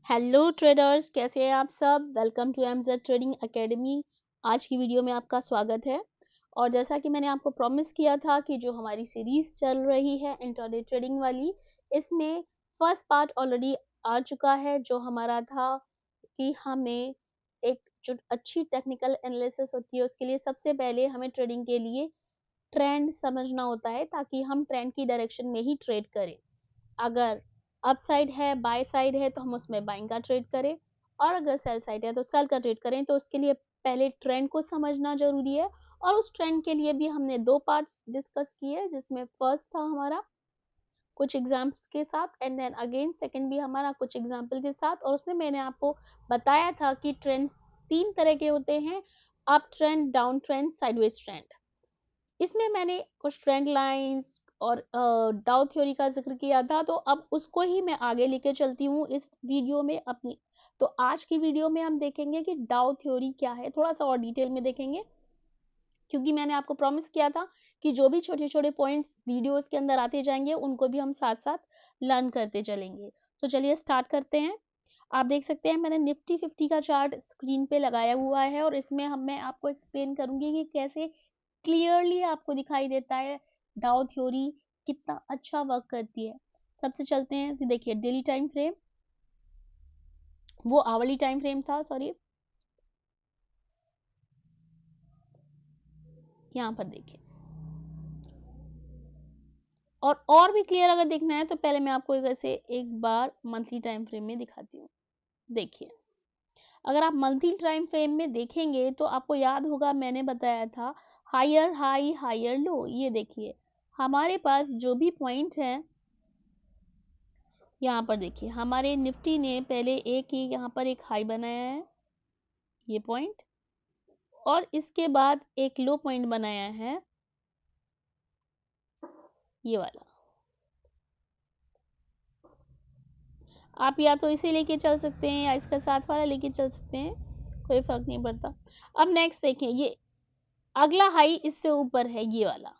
Hello traders, कैसे हैं आप सब। Welcome to MZ trading academy. आज की वीडियो में आपका स्वागत है। और जैसा कि मैंने आपको प्रॉमिस किया था कि जो हमारी सीरीज चल रही है इंट्राडे ट्रेडिंग वाली, इसमें फर्स्ट पार्ट ऑलरेडी आ चुका है, जो हमारा था कि हमें एक जो अच्छी टेक्निकल एनालिसिस होती है उसके लिए सबसे पहले हमें ट्रेडिंग के लिए ट्रेंड समझना होता है, ताकि हम ट्रेंड की डायरेक्शन में ही ट्रेड करें। अगर अप साइड है, बाय साइड है, तो हम उसमें बाइंग का ट्रेड करें, और अगर सेल साइड है तो सेल का ट्रेड करें। तो उसके लिए पहले ट्रेंड को समझना जरूरी है। और उस ट्रेंड के लिए भी हमने दो पार्ट्स डिस्कस किए, जिसमें फर्स्ट था हमारा कुछ एग्जाम्पल्स के साथ, एंड देन अगेन सेकंड भी हमारा कुछ एग्जाम्पल के साथ। और उसमें मैंने आपको बताया था कि ट्रेंड्स तीन तरह के होते हैं: up trend, down trend, sideways trend. इसमें मैंने कुछ ट्रेंड लाइंस और डाउ थ्योरी का जिक्र किया था, तो अब उसको ही मैं आगे लेके चलती हूँ इस वीडियो में अपनी। तो आज की वीडियो में हम देखेंगे कि डाउ थ्योरी क्या है, थोड़ा सा और डिटेल में देखेंगे, क्योंकि मैंने आपको प्रॉमिस किया था कि जो भी छोटे छोटे पॉइंट्स वीडियोस के अंदर आते जाएंगे उनको भी हम साथ साथ लर्न करते चलेंगे। तो चलिए स्टार्ट करते हैं। आप देख सकते हैं मैंने निफ्टी 50 का चार्ट स्क्रीन पे लगाया हुआ है, और इसमें मैं आपको एक्सप्लेन करूंगी कि कैसे क्लियरली आपको दिखाई देता है डाउ थ्योरी कितना अच्छा वर्क करती है। सबसे चलते हैं, देखिए डेली टाइम फ्रेम, वो आवरली टाइम फ्रेम था, सॉरी, यहाँ पर देखिए। और भी क्लियर अगर देखना है तो पहले मैं आपको ऐसे एक बार मंथली टाइम फ्रेम में दिखाती हूँ। देखिए, अगर आप मंथली टाइम फ्रेम में देखेंगे तो आपको याद होगा मैंने बताया था हायर हाई हायर लो। ये देखिए हमारे पास जो भी पॉइंट है, यहाँ पर देखिए हमारे निफ्टी ने पहले एक ही यहाँ पर एक हाई बनाया है, ये पॉइंट, और इसके बाद एक लो पॉइंट बनाया है, ये वाला। आप या तो इसे लेके चल सकते हैं या इसका साथ वाला लेके चल सकते हैं, कोई फर्क नहीं पड़ता। अब नेक्स्ट देखें, ये अगला हाई इससे ऊपर है, ये वाला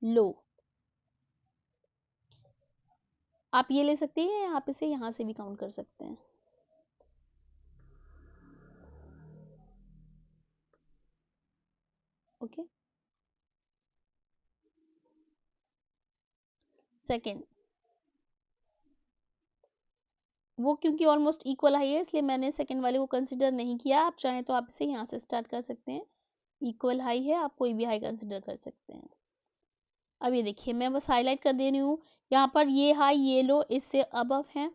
लो। आप ये ले सकते हैं, आप इसे यहां से भी काउंट कर सकते हैं। ओके, सेकंड, वो क्योंकि ऑलमोस्ट इक्वल हाई है इसलिए मैंने सेकंड वाले को कंसिडर नहीं किया। आप चाहें तो आप इसे यहाँ से स्टार्ट कर सकते हैं, इक्वल हाई है, आप कोई भी हाई कंसिडर कर सकते हैं। अब ये देखिए मैं बस हाईलाइट कर दे रही हूँ, यहाँ पर ये हाई ये लो इससे अबव है,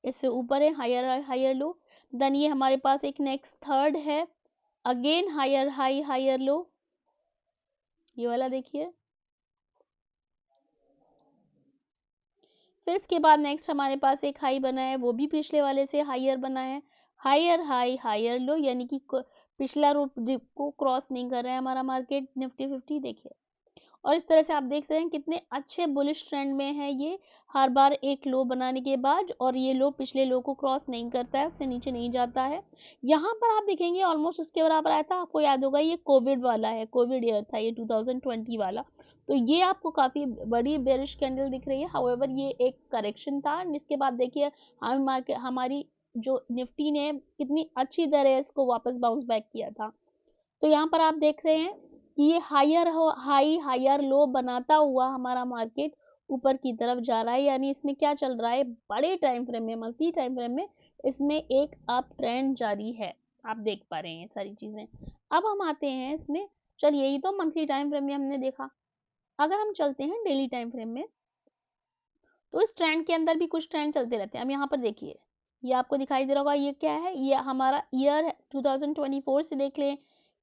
इससे ऊपर है, हायर हायर लो। देन ये हमारे पास एक नेक्स्ट थर्ड है, again higher high higher low, ये वाला देखिए। फिर इसके बाद नेक्स्ट हमारे पास एक हाई बना है, वो भी पिछले वाले से हायर बना है, हायर हाई हायर लो, यानी कि पिछला रूट को क्रॉस नहीं कर रहा है हमारा मार्केट निफ्टी 50। देखिए, और इस तरह से आप देख सकते हैं कितने अच्छे बुलिश ट्रेंड में है ये, हर बार एक लो बनाने के बाद, और ये लो पिछले लो को क्रॉस नहीं करता है, उससे नीचे नहीं जाता है। यहाँ पर आप देखेंगे ऑलमोस्ट उसके बराबर आया था, आपको याद होगा ये कोविड वाला है, कोविड ईयर था ये 2020 वाला। तो ये आपको काफी बड़ी बेरिश कैंडल दिख रही है, हाउएवर ये एक करेक्शन था। जिसके बाद देखिए हम मार्केट हमारी जो निफ्टी ने कितनी अच्छी तरह इसको वापस बाउंस बैक किया था। तो यहाँ पर आप देख रहे हैं कि ये हायर हाई हायर लो बनाता हुआ हमारा मार्केट ऊपर की तरफ जा रहा है, यानी इसमें क्या चल रहा है, बड़े टाइम फ्रेम में, मल्टी टाइम फ्रेम में इसमें एक अप ट्रेंड जारी है। आप देख पा रहे हैं सारी चीजें। अब हम आते हैं इसमें, चलिए ये तो मंथली टाइम फ्रेम में हमने देखा। अगर हम चलते हैं डेली टाइम फ्रेम में, तो इस ट्रेंड के अंदर भी कुछ ट्रेंड चलते रहते हैं। अब यहाँ पर देखिए, ये आपको दिखाई दे रहा होगा, ये क्या है, ये हमारा ईयर है 2024 से देख लें।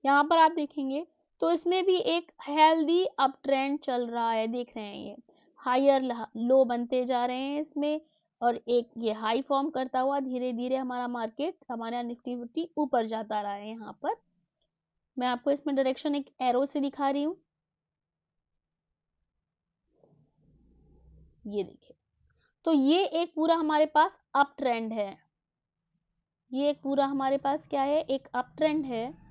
यहाँ पर आप देखेंगे तो इसमें भी एक हेल्दी अप ट्रेंड चल रहा है, देख रहे हैं ये हायर लो बनते जा रहे हैं इसमें, और एक ये हाई फॉर्म करता हुआ धीरे धीरे हमारा मार्केट, हमारा निफ्टी फिफ्टी ऊपर जाता रहा है। यहाँ पर मैं आपको इसमें डायरेक्शन एक एरो से दिखा रही हूँ, ये देखिए। तो ये एक पूरा हमारे पास अप ट्रेंड है, ये एक पूरा हमारे पास क्या है, एक अप ट्रेंड है,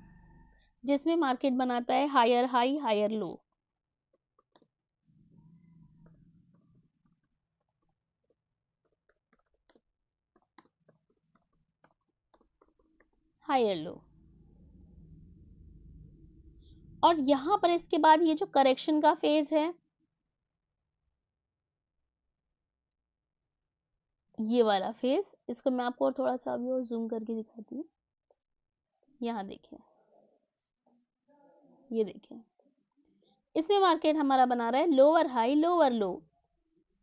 जिसमें मार्केट बनाता है higher high higher low. Higher low. और यहां पर इसके बाद ये जो करेक्शन का फेज है, ये वाला फेज, इसको मैं आपको और थोड़ा सा अभी और जूम करके दिखाती हूँ। यहाँ देखिए, ये देखिए, इसमें मार्केट हमारा बना रहा है लोअर हाई लोअर लो,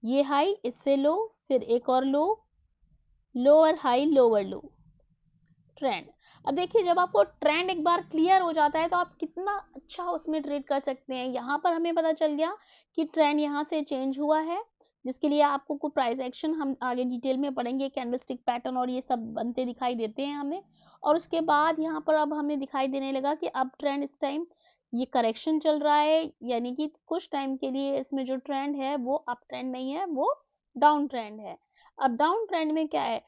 ये हाई, इससे लो, फिर एक और low, lower high lower low, trend. अब देखिए, जब आपको ट्रेंड एक बार क्लियर हो जाता है तो आप कितना अच्छा उसमें ट्रेड कर सकते हैं। यहाँ पर हमें पता चल गया कि ट्रेंड यहाँ से चेंज हुआ है, जिसके लिए आपको कुछ प्राइस एक्शन हम आगे डिटेल में पढ़ेंगे, कैंडलस्टिक पैटर्न और ये सब बनते दिखाई देते हैं हमें। और उसके बाद यहाँ पर अब हमें दिखाई देने लगा कि अब ट्रेंड इस टाइम ये करेक्शन चल रहा है, यानी कि कुछ टाइम के लिए इसमें जो ट्रेंड है वो अप ट्रेंड नहीं है, वो डाउन ट्रेंड है। अब डाउन ट्रेंड में क्या है,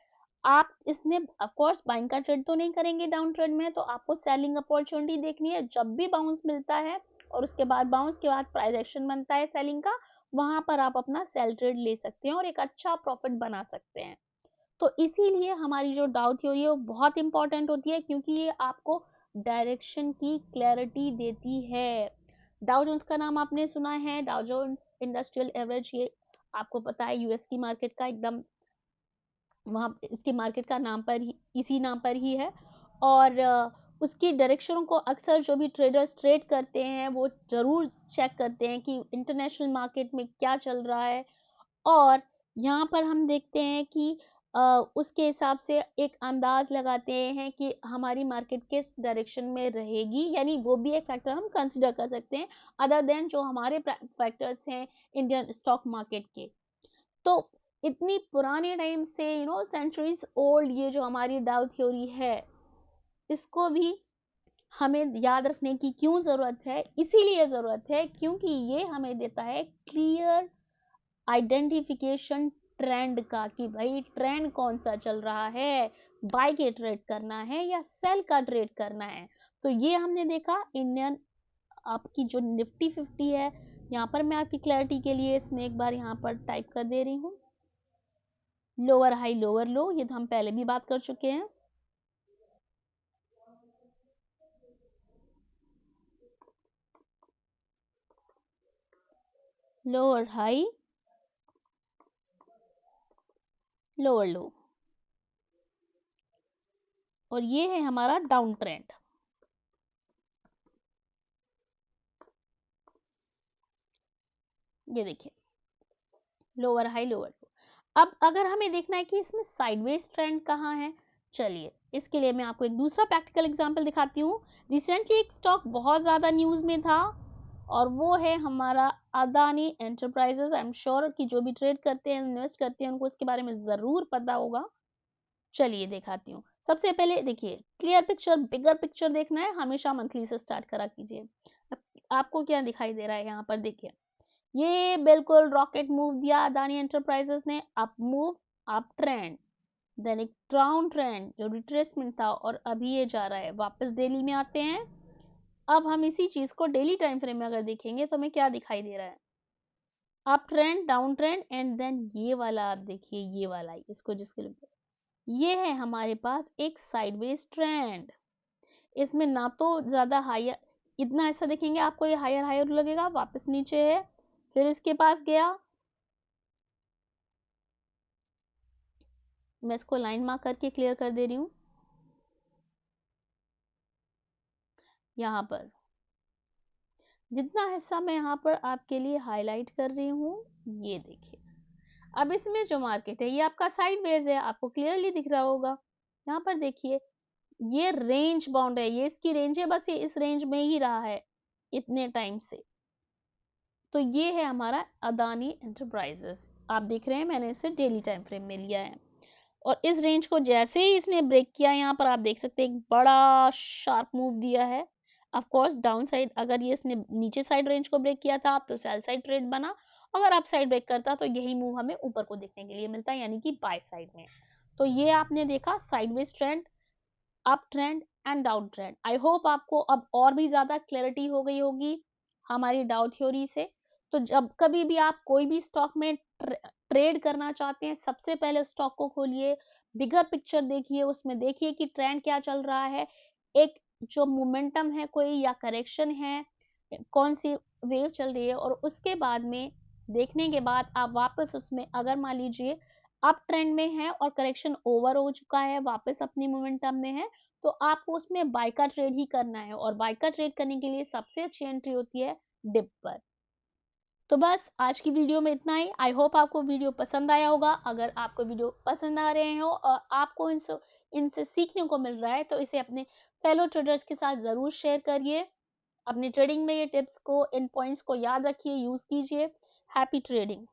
आप इसमें ऑफ कोर्स बाइंग का ट्रेड तो नहीं करेंगे डाउन ट्रेंड में, तो आपको सेलिंग अपॉर्चुनिटी देखनी है। जब भी बाउंस मिलता है और उसके बाद बाउंस के बाद प्राइस एक्शन बनता है सेलिंग का, वहां पर आप अपना सेल ट्रेड ले सकते हैं और एक अच्छा प्रॉफिट बना सकते हैं। तो इसीलिए हमारी जो डाउ थ्योरी है वो बहुत इंपॉर्टेंट होती है, क्योंकि ये आपको डायरेक्शन की क्लैरिटी देती है। डाउ जोन्स का नाम आपने सुना है, डाउ जोन्स इंडस्ट्रियल एवरेज, ये आपको पता है यूएस की मार्केट का एकदम, वहाँ इसके मार्केट का नाम पर ही, इसी नाम पर ही है। और उसकी डायरेक्शनों को अक्सर जो भी ट्रेडर्स ट्रेड करते हैं वो जरूर चेक करते हैं कि इंटरनेशनल मार्केट में क्या चल रहा है। और यहाँ पर हम देखते हैं कि उसके हिसाब से एक अंदाज लगाते हैं कि हमारी मार्केट किस डायरेक्शन में रहेगी, यानी वो भी एक फैक्टर हम कंसिडर कर सकते हैं अदर देन जो हमारे फैक्टर्स हैं इंडियन स्टॉक मार्केट के। तो इतनी पुराने टाइम से, सेंचुरीज ओल्ड ये जो हमारी डाउ थ्योरी है, इसको भी हमें याद रखने की क्यों जरूरत है, इसीलिए जरूरत है क्योंकि ये हमें देता है क्लियर आइडेंटिफिकेशन ट्रेंड का, कि भाई ट्रेंड कौन सा चल रहा है, बाय के ट्रेड करना है या सेल का ट्रेड करना है। तो ये हमने देखा इंडियन आपकी जो निफ्टी 50 है, यहाँ पर मैं आपकी क्लैरिटी के लिए इसमें एक बार यहाँ पर टाइप कर दे रही हूँ, लोअर हाई लोअर लो, ये तो हम पहले भी बात कर चुके हैं। लोअर हाई लोअर लो, और ये है हमारा डाउन ट्रेंड। ये देखिए, लोअर हाई लोअर लो। अब अगर हमें देखना है कि इसमें साइडवेज ट्रेंड कहाँ है, चलिए इसके लिए मैं आपको एक दूसरा प्रैक्टिकल एग्जांपल दिखाती हूँ। रिसेंटली एक स्टॉक बहुत ज़्यादा न्यूज़ में था, और वो है हमारा Adani enterprises. I am sure कि जो भी ट्रेड करते हैं, इन्वेस्ट करते हैं, उनको इसके बारे में ज़रूर पता होगा। चलिए दिखाती हूँ। सबसे पहले देखिए, क्लियर पिक्चर, बिगर पिक्चर देखना है हमेशा मंथली से स्टार्ट करा कीजिए। आपको क्या दिखाई दे रहा है यहाँ पर, देखिए ये बिल्कुल रॉकेट मूव दिया अदानी एंटरप्राइजेस ने, up move, up trend, then एक डाउन ट्रेंड जो रिट्रेसमेंट था, और अभी ये जा रहा है वापस डेली में आते हैं। अब हम इसी चीज को डेली टाइम फ्रेम में अगर देखेंगे तो हमें क्या दिखाई दे रहा है, up trend down trend, and then ये वाला आप देखिए, ये वाला इसको जिसके लिए ये है हमारे पास एक साइडवेज ट्रेंड। इसमें ना तो ज्यादा हायर, इतना ऐसा देखेंगे आपको ये हायर हायर लगेगा, वापस नीचे है, फिर इसके पास गया, मैं इसको लाइन मार्क करके क्लियर कर दे रही हूँ यहाँ पर, जितना हिस्सा मैं यहाँ पर आपके लिए हाईलाइट कर रही हूँ, ये देखिए। अब इसमें जो मार्केट है ये आपका साइडवेज है, आपको क्लियरली दिख रहा होगा। यहाँ पर देखिए, ये रेंज बाउंड है, ये इसकी रेंज है, बस ये इस रेंज में ही रहा है इतने टाइम से। तो ये है हमारा अदानी एंटरप्राइजेस, आप देख रहे हैं मैंने इसे डेली टाइम फ्रेम में लिया है। और इस रेंज को जैसे ही इसने ब्रेक किया, यहाँ पर आप देख सकते हैं एक बड़ा शार्प मूव दिया है। ऑफ कोर्स डाउन साइड, अगर ये इसने नीचे साइड रेंज को ब्रेक किया था तो सेल साइड ट्रेड बना, अगर अप साइड ब्रेक करता तो यही मूव हमें ऊपर को देखने के लिए मिलता है, यानी कि बाय साइड में। तो ये आपने देखा sideways trend, up trend and down trend. I hope आपको अब और भी ज्यादा क्लैरिटी हो गई होगी हमारी डाउ थ्योरी से। तो जब कभी भी आप कोई भी स्टॉक में ट्रेड करना चाहते हैं, सबसे पहले स्टॉक को खोलिए, बिगर पिक्चर देखिए, उसमें देखिए कि ट्रेंड क्या चल रहा है, एक जो मोमेंटम है कोई या करेक्शन है, कौन सी वेव चल रही है, और उसके बाद में देखने के बाद आप वापस उसमें अगर मान लीजिए अप ट्रेंड में है और करेक्शन ओवर हो चुका है, वापस अपनी मोमेंटम में है, तो आपको उसमें बाय का ट्रेड ही करना है, और बाय का ट्रेड करने के लिए सबसे अच्छी एंट्री होती है डिप पर। तो बस आज की वीडियो में इतना ही। आई होप आपको वीडियो पसंद आया होगा। अगर आपको वीडियो पसंद आ रहे हो और आपको इनसे सीखने को मिल रहा है, तो इसे अपने फेलो ट्रेडर्स के साथ ज़रूर शेयर करिए। अपनी ट्रेडिंग में ये टिप्स को, इन पॉइंट्स को याद रखिए, यूज़ कीजिए। Happy trading.